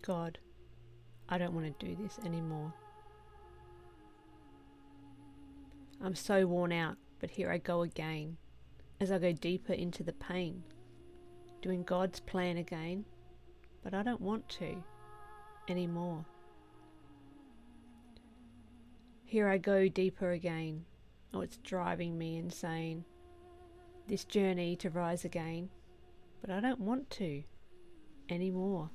God, I don't want to do this anymore. I'm so worn out, but here I go again, as I go deeper into the pain, doing God's plan again, but I don't want to anymore. Here I go deeper again. Oh, it's driving me insane. This journey to rise again, but I don't want to anymore.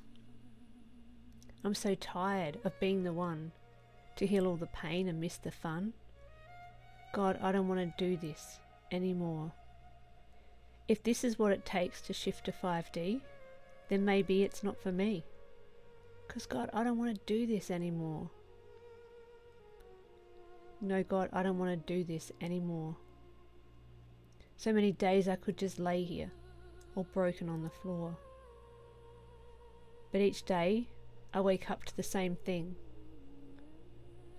I'm so tired of being the one to heal all the pain and miss the fun. God, I don't want to do this anymore. If this is what it takes to shift to 5D, then maybe it's not for me. Because God, I don't want to do this anymore. No, God, I don't want to do this anymore. So many days I could just lay here, all broken on the floor. But each day I wake up to the same thing,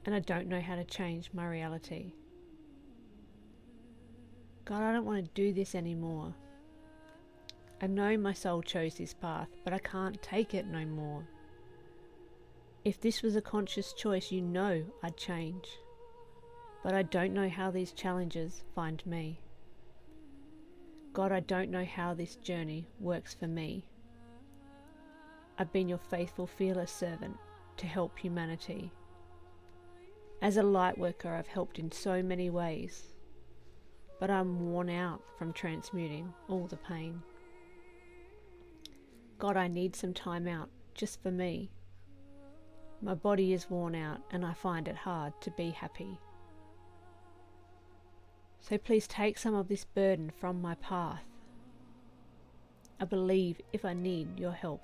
and I don't know how to change my reality. God, I don't want to do this anymore. I know my soul chose this path, but I can't take it no more. If this was a conscious choice, you know I'd change. But I don't know how these challenges find me. God, I don't know how this journey works for me. I've been your faithful, fearless servant to help humanity. As a light worker, I've helped in so many ways, but I'm worn out from transmuting all the pain. God, I need some time out just for me. My body is worn out and I find it hard to be happy. So please take some of this burden from my path. I believe if I need your help,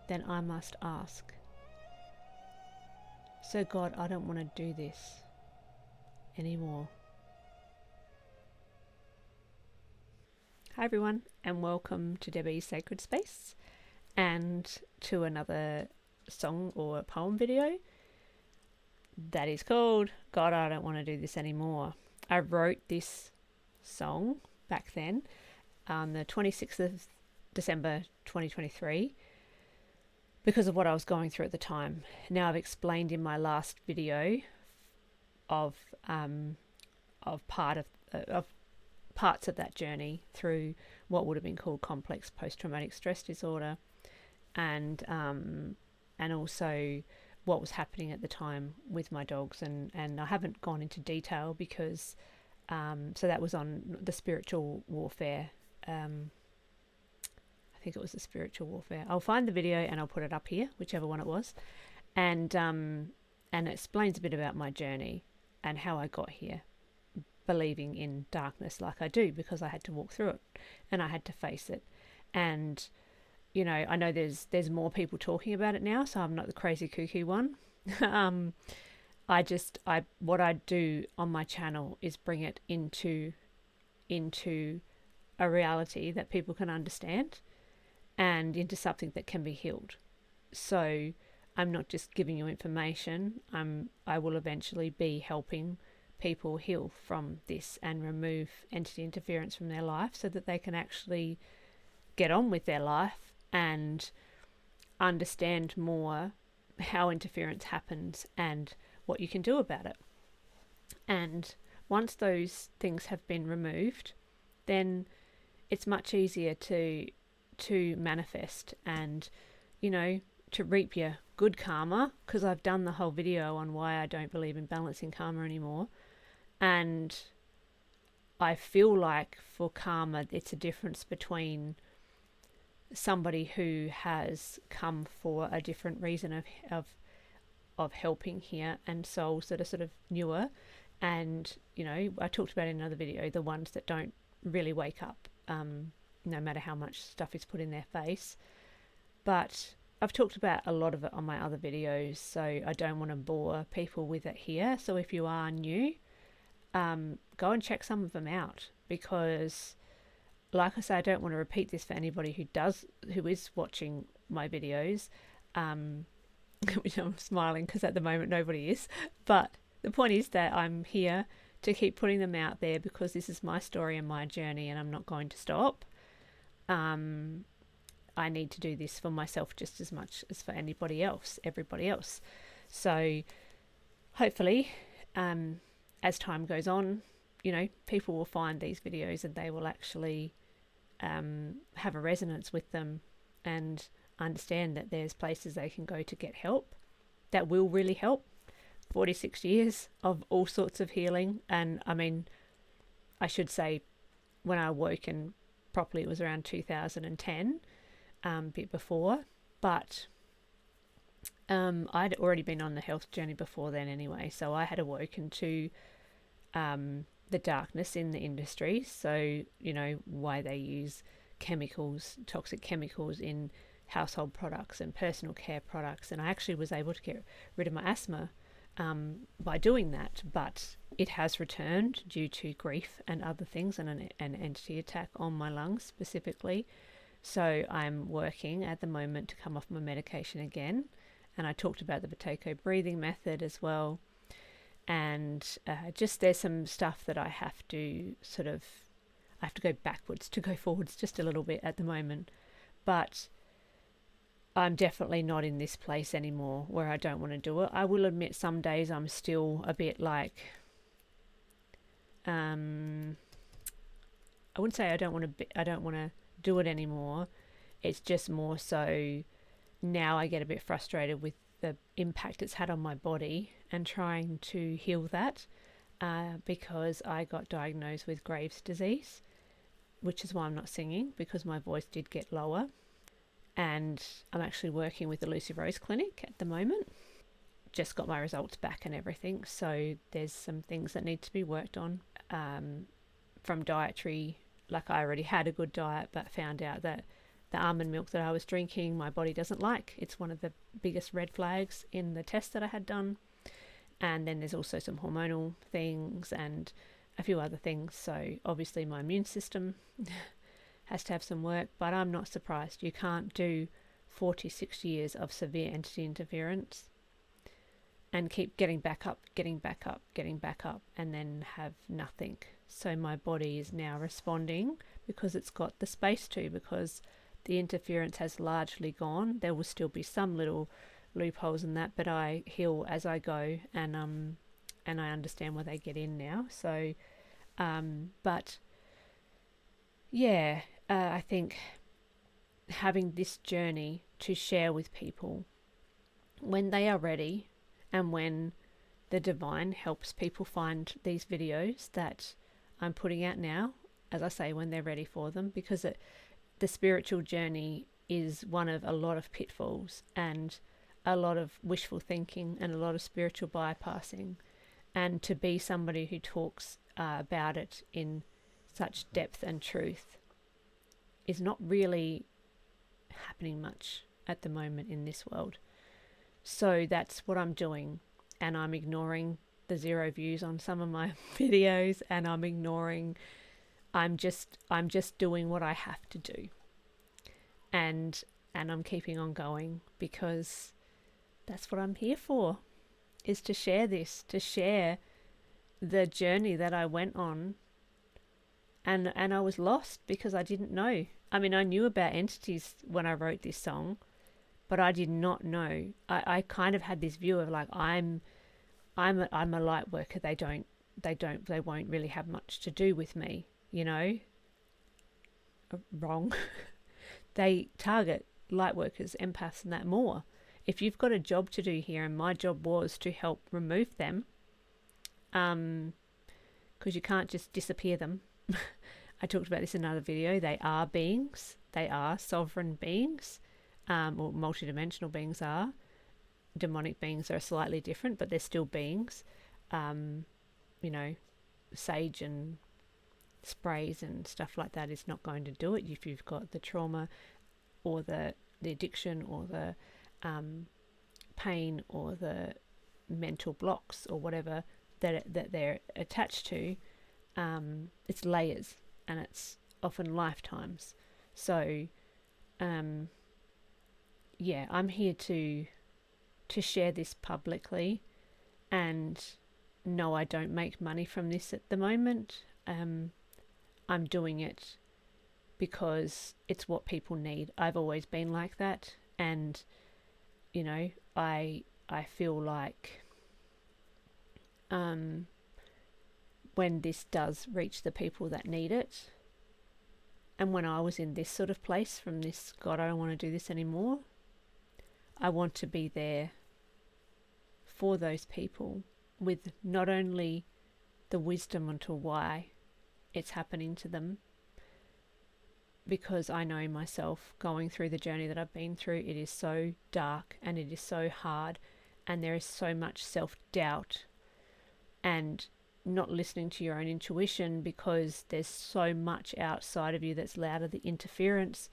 then I must ask. So God, I don't want to do this anymore. Hi everyone, and welcome to Debbie's Sacred Space and to another song or poem video that is called God, I don't want to do this anymore. I wrote this song back then on the 26th of December 2023 because of what I was going through at the time. Now I've explained in my last video of parts of that journey through what would have been called complex post-traumatic stress disorder, and also what was happening at the time with my dogs, and I haven't gone into detail because so that was on the spiritual warfare. I think it was the spiritual warfare. I'll find the video and I'll put it up here, whichever one it was, and it explains a bit about my journey and how I got here, believing in darkness like I do, because I had to walk through it and I had to face it. And you know, I know there's more people talking about it now, so I'm not the crazy cuckoo one. What I do on my channel is bring it into a reality that people can understand and into something that can be healed. So I'm not just giving you information. I will eventually be helping people heal from this and remove entity interference from their life so that they can actually get on with their life and understand more how interference happens and what you can do about it. And once those things have been removed, then it's much easier to manifest and, you know, to reap your good karma, because I've done the whole video on why I don't believe in balancing karma anymore. And I feel like for karma, it's a difference between somebody who has come for a different reason of helping here, and souls that are sort of newer, and you know, I talked about in another video the ones that don't really wake up no matter how much stuff is put in their face. But I've talked about a lot of it on my other videos, so I don't want to bore people with it here. So if you are new, go and check some of them out, because like I say, I don't want to repeat this for anybody who is watching my videos, which I'm smiling because at the moment nobody is. But the point is that I'm here to keep putting them out there because this is my story and my journey, and I'm not going to stop. I need to do this for myself just as much as for everybody else. So hopefully, as time goes on, people will find these videos and they will actually have a resonance with them and understand that there's places they can go to get help that will really help. 46 years of all sorts of healing. And I mean, I should say when I awoke and properly it was around 2010, a bit before, but I'd already been on the health journey before then anyway, so I had awoken to the darkness in the industry. So, why they use toxic chemicals in household products and personal care products. And I actually was able to get rid of my asthma by doing that, but it has returned due to grief and other things, and an entity attack on my lungs specifically. So I'm working at the moment to come off my medication again. And I talked about the potato breathing method as well. And just there's some stuff that I have to go backwards to go forwards just a little bit at the moment. But I'm definitely not in this place anymore where I don't want to do it. I will admit some days I'm still a bit like, I wouldn't say I don't want to do it anymore. It's just more so now I get a bit frustrated with the impact it's had on my body and trying to heal that because I got diagnosed with Graves' disease, which is why I'm not singing, because my voice did get lower. And I'm actually working with the Lucy Rose Clinic at the moment. Just got my results back and everything. So there's some things that need to be worked on from dietary. Like I already had a good diet, but found out that the almond milk that I was drinking, my body doesn't like. It's one of the biggest red flags in the test that I had done. And then there's also some hormonal things and a few other things. So obviously my immune system has to have some work, but I'm not surprised. You can't do 46 years of severe entity interference and keep getting back up, and then have nothing. So my body is now responding because it's got the space to, because the interference has largely gone. There will still be some little loopholes in that, but I heal as I go, and I understand where they get in now. So, but yeah, I think having this journey to share with people when they are ready, and when the divine helps people find these videos that I'm putting out now, as I say, when they're ready for them, because the spiritual journey is one of a lot of pitfalls and a lot of wishful thinking and a lot of spiritual bypassing. And to be somebody who talks about it in such depth and truth is not really happening much at the moment in this world. So that's what I'm doing, and I'm ignoring the 0 views on some of my videos, and I'm just doing what I have to do, and I'm keeping on going, because that's what I'm here for, is to share this, to share the journey that I went on. And I was lost because I didn't know. I mean, I knew about entities when I wrote this song, but I did not know. I kind of had this view of like, I'm a light worker. They won't really have much to do with me, Wrong. They target light workers, empaths, and that more. If you've got a job to do here, and my job was to help remove them, because you can't just disappear them. I talked about this in another video. They are beings. They are sovereign beings, or multidimensional beings are. Demonic beings are slightly different, but they're still beings. Sage and sprays and stuff like that is not going to do it if you've got the trauma or the addiction or the pain or the mental blocks or whatever that they're attached to. It's layers, and it's often lifetimes. So I'm here to share this publicly, and no, I don't make money from this at the moment. I'm doing it because it's what people need. I've always been like that, and you know, I feel like when this does reach the people that need it, and when I was in this sort of place from this, God, I don't want to do this anymore, I want to be there for those people with not only the wisdom onto why it's happening to them, because I know myself going through the journey that I've been through, it is so dark and it is so hard, and there is so much self-doubt and not listening to your own intuition because there's so much outside of you that's louder. The interference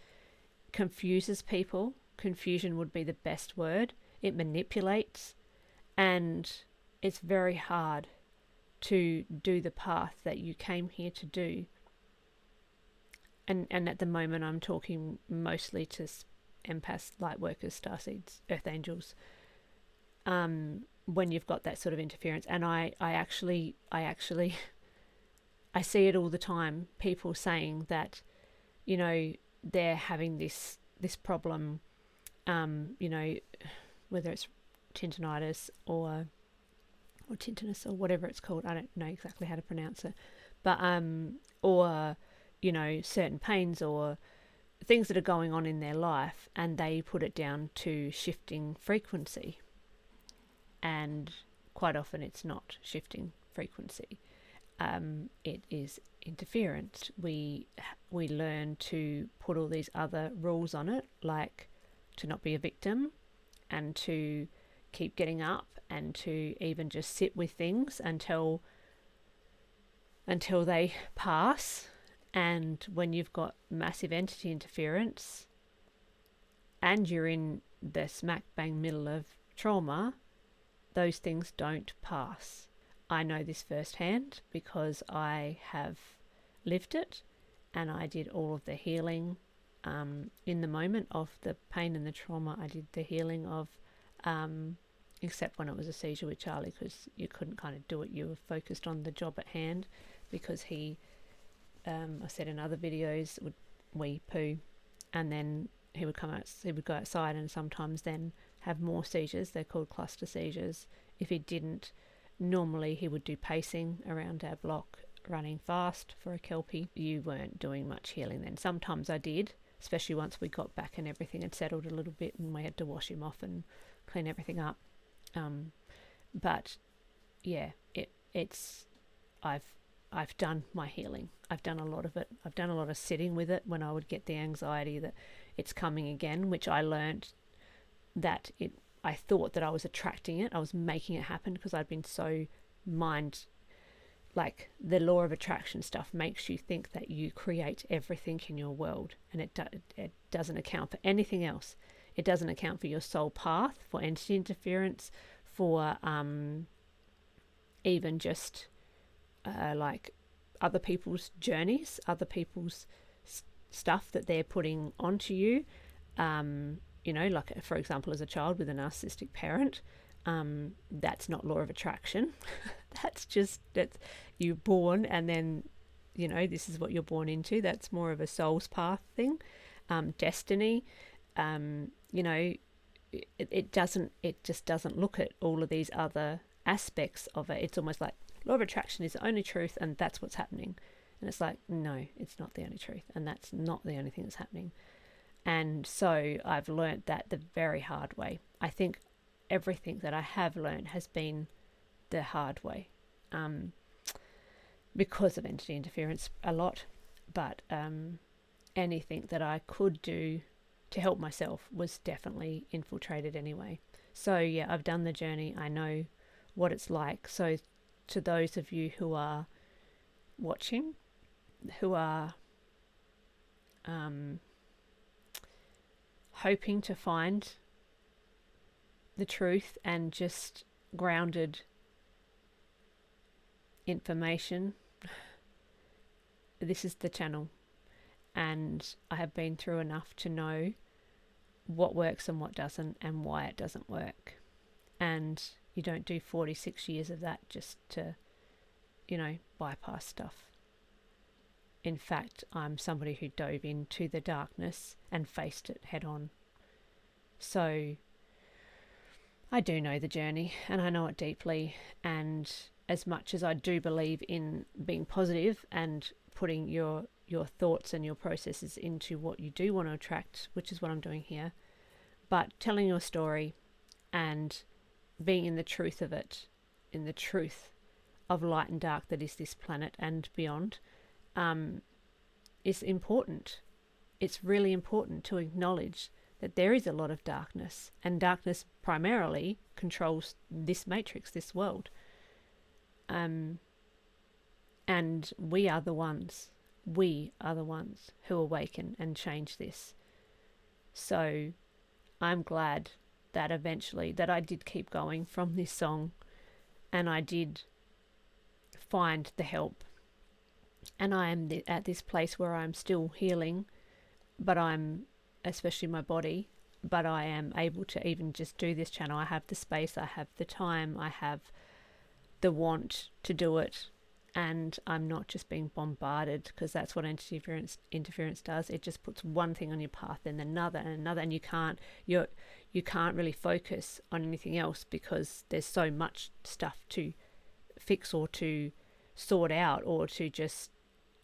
confuses people. Confusion would be the best word. It manipulates, and it's very hard to do the path that you came here to do. And at the moment I'm talking mostly to empaths, light workers, starseeds, earth angels, when you've got that sort of interference. And I actually I see it all the time, people saying that, you know, they're having this problem, you know, whether it's tinnitus or tinnitus or whatever it's called, I don't know exactly how to pronounce it, but or you know, certain pains or things that are going on in their life, and they put it down to shifting frequency. And quite often it's not shifting frequency. It is interference. We learn to put all these other rules on it, like to not be a victim and to keep getting up and to even just sit with things until they pass. And when you've got massive entity interference and you're in the smack bang middle of trauma, those things don't pass. I know this firsthand because I have lived it, and I did all of the healing in the moment of the pain and the trauma. I did the healing of, except when it was a seizure with Charlie, because you couldn't kind of do it. You were focused on the job at hand, because he, I said in other videos, would wee poo, and then he would come out. He would go outside, and sometimes then have more seizures. They're called cluster seizures. If he didn't, normally he would do pacing around our block, running fast for a Kelpie. You weren't doing much healing then. Sometimes I did, especially once we got back and everything had settled a little bit, and we had to wash him off and clean everything up. But yeah, it's I've done my healing. I've done a lot of it. I've done a lot of sitting with it when I would get the anxiety that it's coming again, which I learned that I thought that I was attracting it. I was making it happen because I'd been so like the law of attraction stuff makes you think that you create everything in your world, and it doesn't account for anything else. It doesn't account for your soul path, for entity interference, for even just like other people's journeys, other people's stuff that they're putting onto you. You know, like for example, as a child with a narcissistic parent, that's not law of attraction. That's you're born, and then, you know, this is what you're born into. That's more of a soul's path thing, destiny. You know, it just doesn't look at all of these other aspects of it. It's almost like law of attraction is the only truth, and that's what's happening. And it's like, no, it's not the only truth, and that's not the only thing that's happening. And so I've learnt that the very hard way. I think everything that I have learned has been the hard way, because of entity interference a lot. But anything that I could do to help myself was definitely infiltrated anyway. So yeah, I've done the journey. I know what it's like. So to those of you who are watching, who are hoping to find the truth and just grounded information, this is the channel. And I have been through enough to know what works and what doesn't, and why it doesn't work. And you don't do 46 years of that just to, you know, bypass stuff. in fact, I'm somebody who dove into the darkness and faced it head on. So I do know the journey, and I know it deeply. And as much as I do believe in being positive and putting your thoughts and your processes into what you do want to attract, which is what I'm doing here, but telling your story and being in the truth of it, in the truth of light and dark that is this planet and beyond, is important. It's really important to acknowledge that there is a lot of darkness, and darkness primarily controls this matrix, this world. And we are the ones who awaken and change this. So I'm glad that eventually that I did keep going from this song, and I did find the help. And I am at this place where I'm still healing, but I'm, especially my body, but I am able to even just do this channel. I have the space, I have the time, I have the want to do it, and I'm not just being bombarded, because that's what interference does. It just puts one thing on your path, then another and another, and you can't really focus on anything else because there's so much stuff to fix or to sort out or to just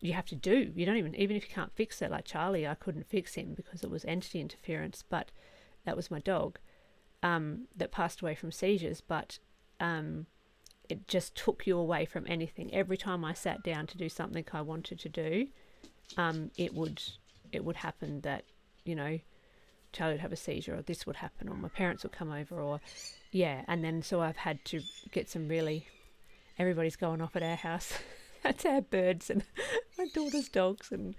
you have to do. You don't even if you can't fix it, like Charlie, I couldn't fix him because it was entity interference, but that was my dog that passed away from seizures, but it just took you away from anything. Every time I sat down to do something I wanted to do, it would happen that, Charlie would have a seizure, or this would happen, or my parents would come over, or and then so I've had to get some really, everybody's going off at our house. That's our birds and my daughter's dogs, and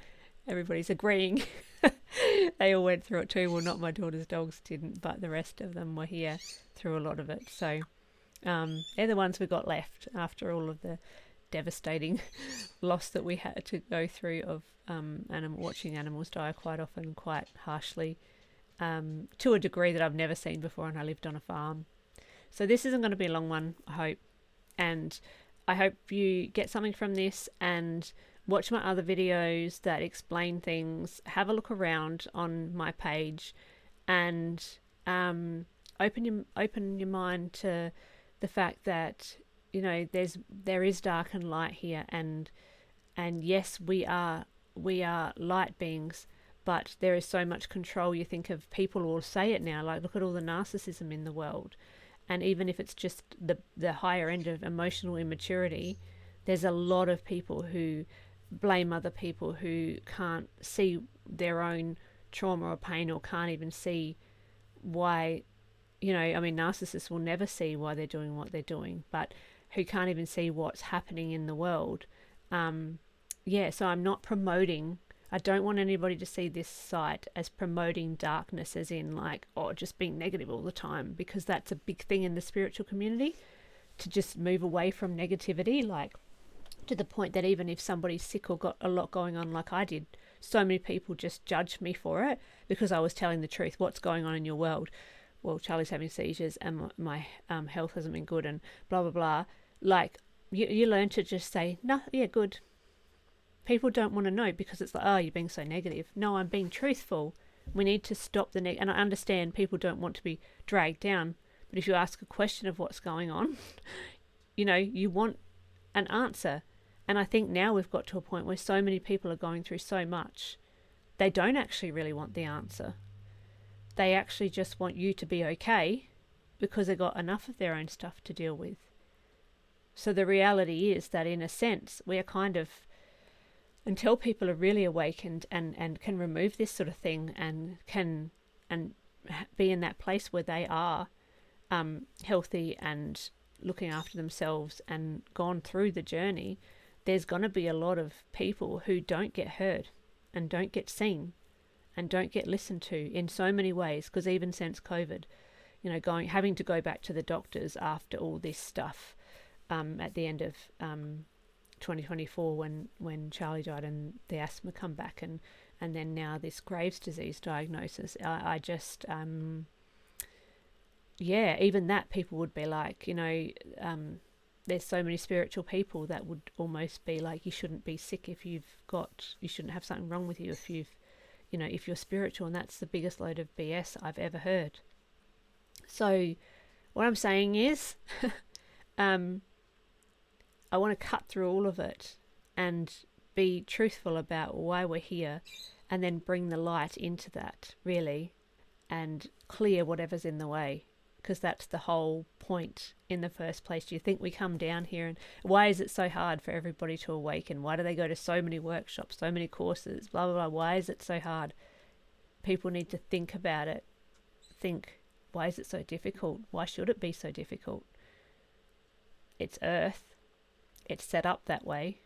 everybody's agreeing. They all went through it too. Well, not my daughter's dogs didn't, but the rest of them were here through a lot of it. So they're the ones we got left after all of the devastating loss that we had to go through of watching animals die quite often, quite harshly, to a degree that I've never seen before, and I lived on a farm. So this isn't going to be a long one, I hope. And I hope you get something from this and watch my other videos that explain things. Have a look around on my page and open your mind to the fact that there is dark and light here, and yes, we are light beings, but there is so much control. You think of people will say it now, like look at all the narcissism in the world. And even if it's just the higher end of emotional immaturity, there's a lot of people who blame other people, who can't see their own trauma or pain, or can't even see why, narcissists will never see why they're doing what they're doing, but who can't even see what's happening in the world. So I'm not promoting, I don't want anybody to see this site as promoting darkness, as in like, just being negative all the time, because that's a big thing in the spiritual community, to just move away from negativity, like to the point that even if somebody's sick or got a lot going on like I did, so many people just judged me for it because I was telling the truth. What's going on in your world? Well, Charlie's having seizures and my health hasn't been good and blah, blah, blah. Like, you learn to just say, no, yeah, good. People don't want to know because it's like, you're being so negative. No, I'm being truthful. We need to stop the and I understand people don't want to be dragged down, but if you ask a question of what's going on, you want an answer. And I think now we've got to a point where so many people are going through so much, they don't actually really want the answer. They actually just want you to be okay because they've got enough of their own stuff to deal with. So the reality is that in a sense, we are kind of, until people are really awakened and can remove this sort of thing and can be in that place where they are healthy and looking after themselves and gone through the journey, there's going to be a lot of people who don't get heard and don't get seen and don't get listened to in so many ways. Because even since COVID, having to go back to the doctors after all this stuff at the end of 2024 when Charlie died and the asthma come back and then now this Graves' disease diagnosis, I just even that people would be like, there's so many spiritual people that would almost be like, you shouldn't be sick if you shouldn't have something wrong with you if if you're spiritual, and that's the biggest load of BS I've ever heard. So what I'm saying is, I want to cut through all of it and be truthful about why we're here, and then bring the light into that, really, and clear whatever's in the way, because that's the whole point in the first place. Do you think we come down here, and why is it so hard for everybody to awaken? Why do they go to so many workshops, so many courses, blah, blah, blah? Why is it so hard? People need to think about it. Think, why is it so difficult? Why should it be so difficult? It's Earth. It's set up that way.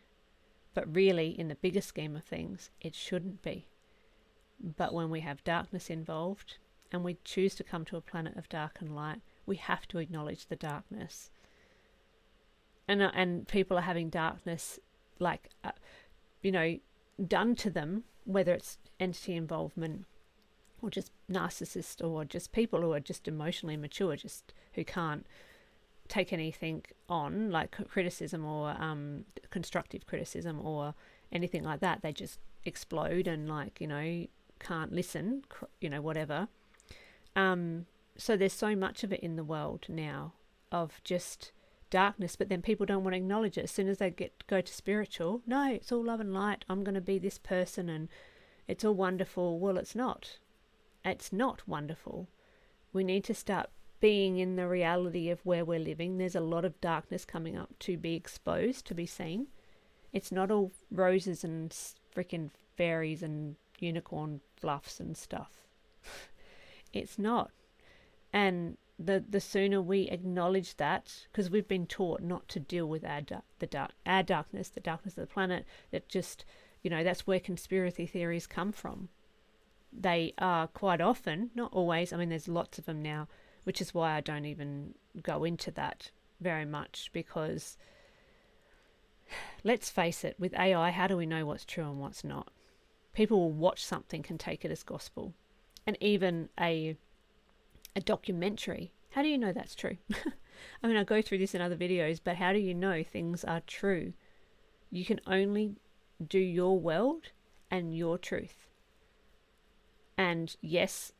But really, in the bigger scheme of things, it shouldn't be. But when we have darkness involved, and we choose to come to a planet of dark and light, we have to acknowledge the darkness. And people are having darkness, done to them, whether it's entity involvement, or just narcissists, or just people who are just emotionally immature, just who can't take anything on, like criticism or constructive criticism or anything like that. They just explode and can't listen, whatever. So there's so much of it in the world now of just darkness, but then people don't want to acknowledge it. As soon as they go to spiritual, no, it's all love and light. I'm going to be this person and it's all wonderful. Well, it's not. It's not wonderful. We need to start being in the reality of where we're living. There's a lot of darkness coming up to be exposed, to be seen. It's not all roses and freaking fairies and unicorn fluffs and stuff. It's not. And the sooner we acknowledge that, because we've been taught not to deal with our darkness, the darkness of the planet, that just, that's where conspiracy theories come from. They are quite often, not always, there's lots of them now, which is why I don't even go into that very much, because let's face it, with AI, how do we know what's true and what's not? People will watch something and take it as gospel. And even a documentary, how do you know that's true? I go through this in other videos, but how do you know things are true? You can only do your world and your truth. And yes,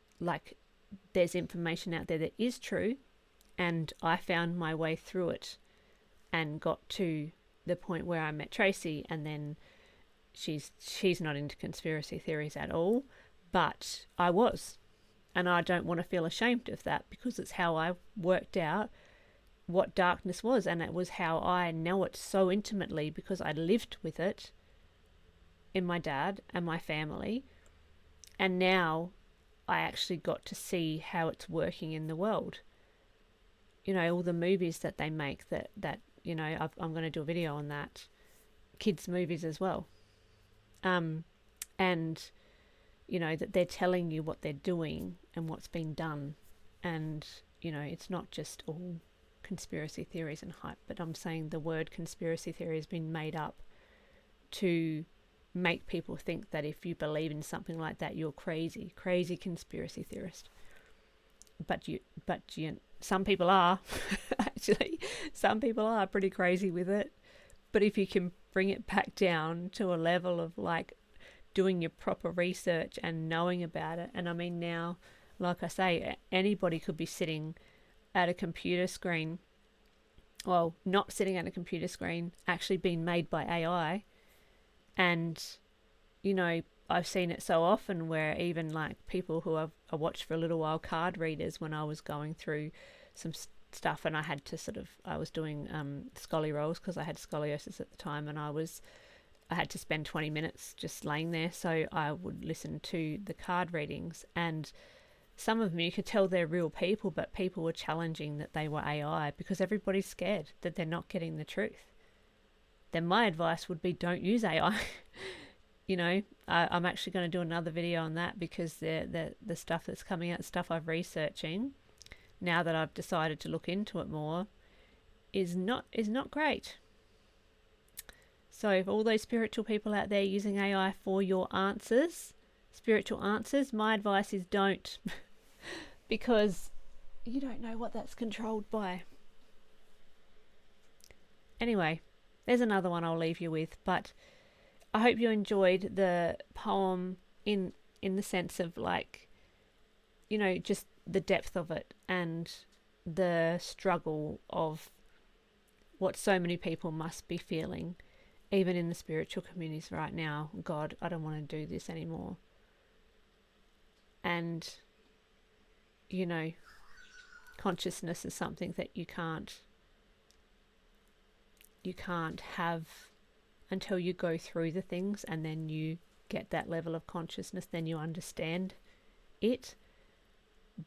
there's information out there that is true, and I found my way through it and got to the point where I met Tracy, and then she's not into conspiracy theories at all, but I was. And I don't want to feel ashamed of that, because it's how I worked out what darkness was, and it was how I know it so intimately, because I lived with it in my dad and my family. And now I actually got to see how it's working in the world. All the movies that they make that I'm going to do a video on that. Kids' movies as well. And that they're telling you what they're doing and what's been done. And, it's not just all conspiracy theories and hype, but I'm saying the word conspiracy theory has been made up to make people think that if you believe in something like that, you're crazy conspiracy theorist. But some people are, actually, some people are pretty crazy with it. But if you can bring it back down to a level of doing your proper research and knowing about it. And now, like I say, anybody could be sitting at a computer screen, well, not sitting at a computer screen, actually being made by AI. And, I've seen it so often where even people who I watched for a little while, card readers, when I was going through some stuff, and I had to I was doing Scully rolls because I had scoliosis at the time, and I had to spend 20 minutes just laying there, so I would listen to the card readings, and some of them you could tell they're real people, but people were challenging that they were AI because everybody's scared that they're not getting the truth. Then my advice would be, don't use AI. I'm actually going to do another video on that, because the stuff that's coming out, stuff I've researching now that I've decided to look into it more, is not great. So if all those spiritual people out there using AI for your answers, spiritual answers, my advice is don't. Because you don't know what that's controlled by. anyway, there's another one I'll leave you with. But I hope you enjoyed the poem in the sense of, like, just the depth of it and the struggle of what so many people must be feeling, even in the spiritual communities right now. God, I don't want to do this anymore. And, consciousness is something that you can't have until you go through the things, and then you get that level of consciousness, then you understand it.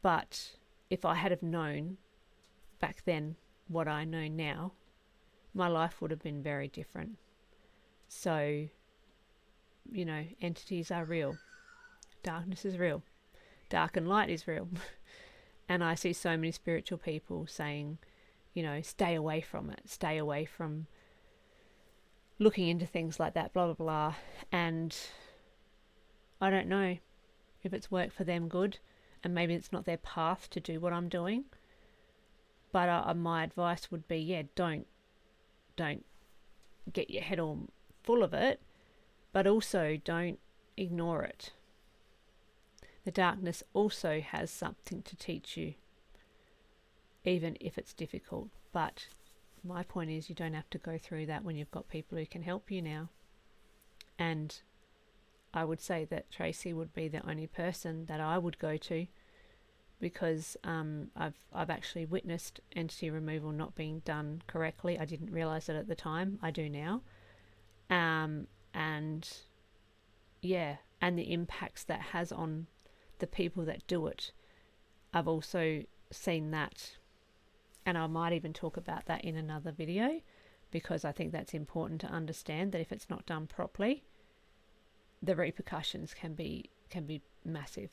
But if I had have known back then what I know now, my life would have been very different. So, entities are real. Darkness is real. Dark and light is real. And I see so many spiritual people saying, stay away from it. Stay away from looking into things like that, blah, blah, blah. And I don't know if it's worked for them good, and maybe it's not their path to do what I'm doing. But my advice would be, don't get your head all full of it, but also don't ignore it. The darkness also has something to teach you, even if it's difficult. But my point is, you don't have to go through that when you've got people who can help you now. And I would say that Tracy would be the only person that I would go to, because I've actually witnessed entity removal not being done correctly. I didn't realise it at the time. I do now. And the impacts that has on the people that do it. I've also seen that, and I might even talk about that in another video, because I think that's important to understand, that if it's not done properly, the repercussions can be massive.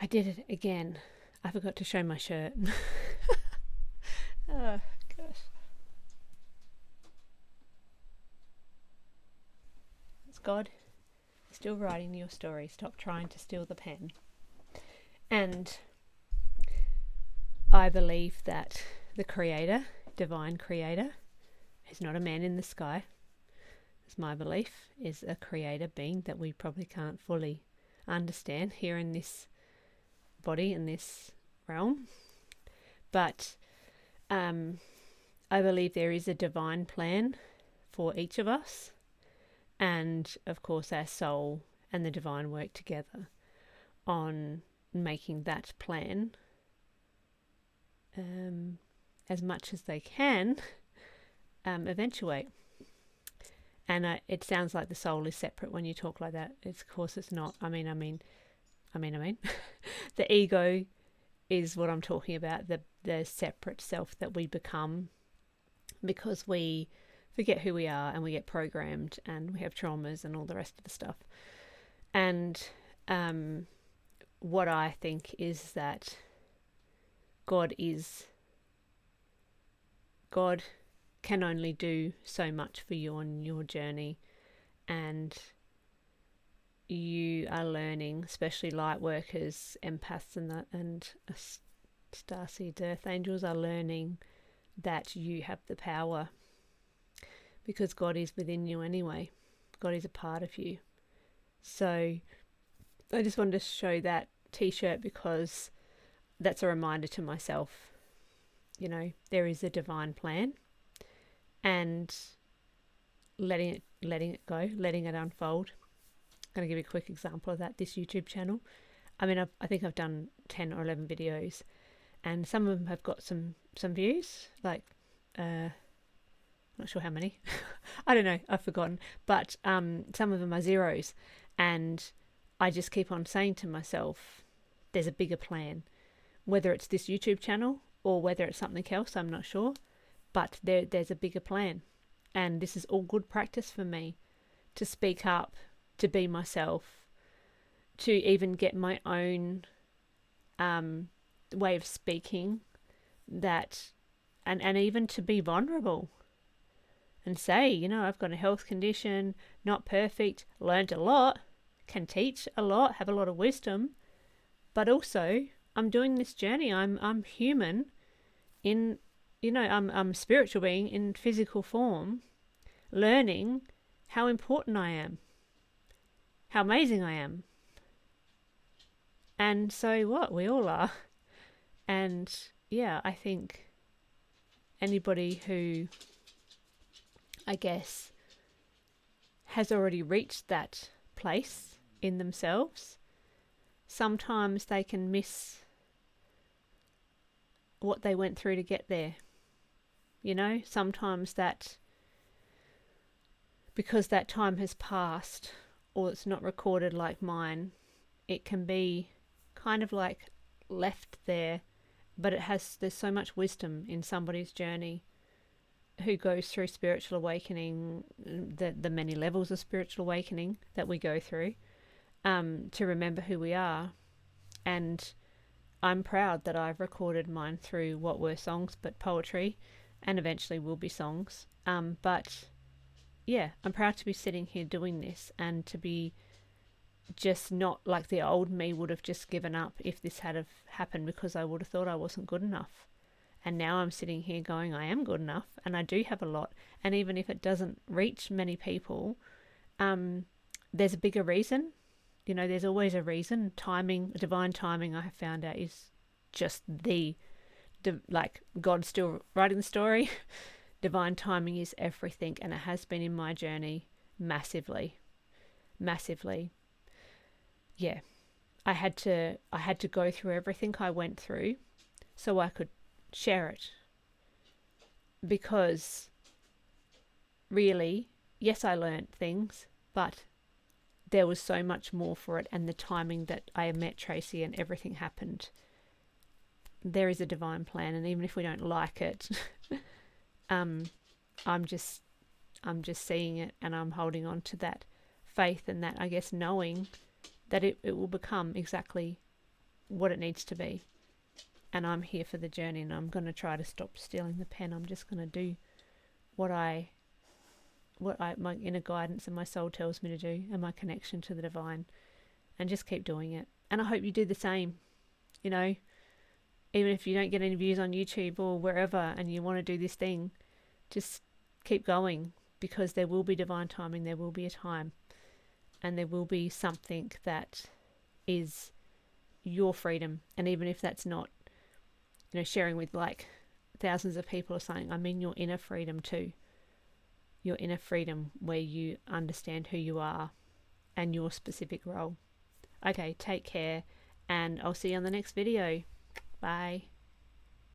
I did it again. I forgot to show my shirt. Oh, gosh. It's God. Still writing your story. Stop trying to steal the pen. And I believe that the Creator, divine Creator, is not a man in the sky. It's my belief, is a Creator being that we probably can't fully understand here in this body, in this realm. But I believe there is a divine plan for each of us, and of course our soul and the divine work together on making that plan as much as they can eventuate. And it sounds like the soul is separate when you talk like that. Of course it's not. I mean the ego is what I'm talking about, the separate self that we become because we forget who we are and we get programmed and we have traumas and all the rest of the stuff. And what I think is that God can only do so much for you on your journey, and you are learning, especially light workers, empaths and starseed earth angels are learning that you have the power, because God is within you anyway. God is a part of you. So I just wanted to show that t-shirt because that's a reminder to myself, there is a divine plan, and letting it go, letting it unfold. I'm going to give you a quick example of that. This YouTube channel, I think I've done 10 or 11 videos, and some of them have got some views, like not sure how many. I don't know, I've forgotten, but some of them are zeros, and I just keep on saying to myself, there's a bigger plan. Whether it's this YouTube channel or whether it's something else, I'm not sure, but there's a bigger plan, and this is all good practice for me to speak up, to be myself, to even get my own way of speaking that and even to be vulnerable and say, you know, I've got a health condition, not perfect, learned a lot, can teach a lot, have a lot of wisdom, but also I'm doing this journey. I'm human in, you know, I'm a spiritual being in physical form, learning how important I am, how amazing I am. And so what? We all are. And yeah, I think anybody who, I guess, has already reached that place in themselves, sometimes they can miss what they went through to get there. You know, sometimes that, because that time has passed or it's not recorded like mine, it can be kind of like left there, but there's so much wisdom in somebody's journey who goes through spiritual awakening, the many levels of spiritual awakening that we go through, to remember who we are. And I'm proud that I've recorded mine through what were songs but poetry, and eventually will be songs. But yeah, I'm proud to be sitting here doing this, and to be just not like the old me would have just given up if this had have happened, because I would have thought I wasn't good enough. And now I'm sitting here going, I am good enough, and I do have a lot. And even if it doesn't reach many people, there's a bigger reason. You know, there's always a reason. Timing, divine timing, I have found out, is just like God still writing the story. Divine timing is everything, and it has been in my journey massively. Yeah, I had to go through everything I went through so I could share it, because really, yes, I learned things, but there was so much more for it. And the timing that I met Tracy and everything happened, there is a divine plan. And even if we don't like it, I'm just seeing it, and I'm holding on to that faith and that, I guess, knowing that it will become exactly what it needs to be. And I'm here for the journey, and I'm going to try to stop stealing the pen. I'm just going to do what my inner guidance and my soul tells me to do, and my connection to the divine, and just keep doing it. And I hope you do the same. You know, even if you don't get any views on YouTube or wherever, and you want to do this thing, just keep going, because there will be divine timing. There will be a time, and there will be something that is your freedom. And even if that's not, you know, sharing with like thousands of people or something, I mean your inner freedom too. Your inner freedom, where you understand who you are and your specific role. Okay, take care, and I'll see you on the next video. Bye.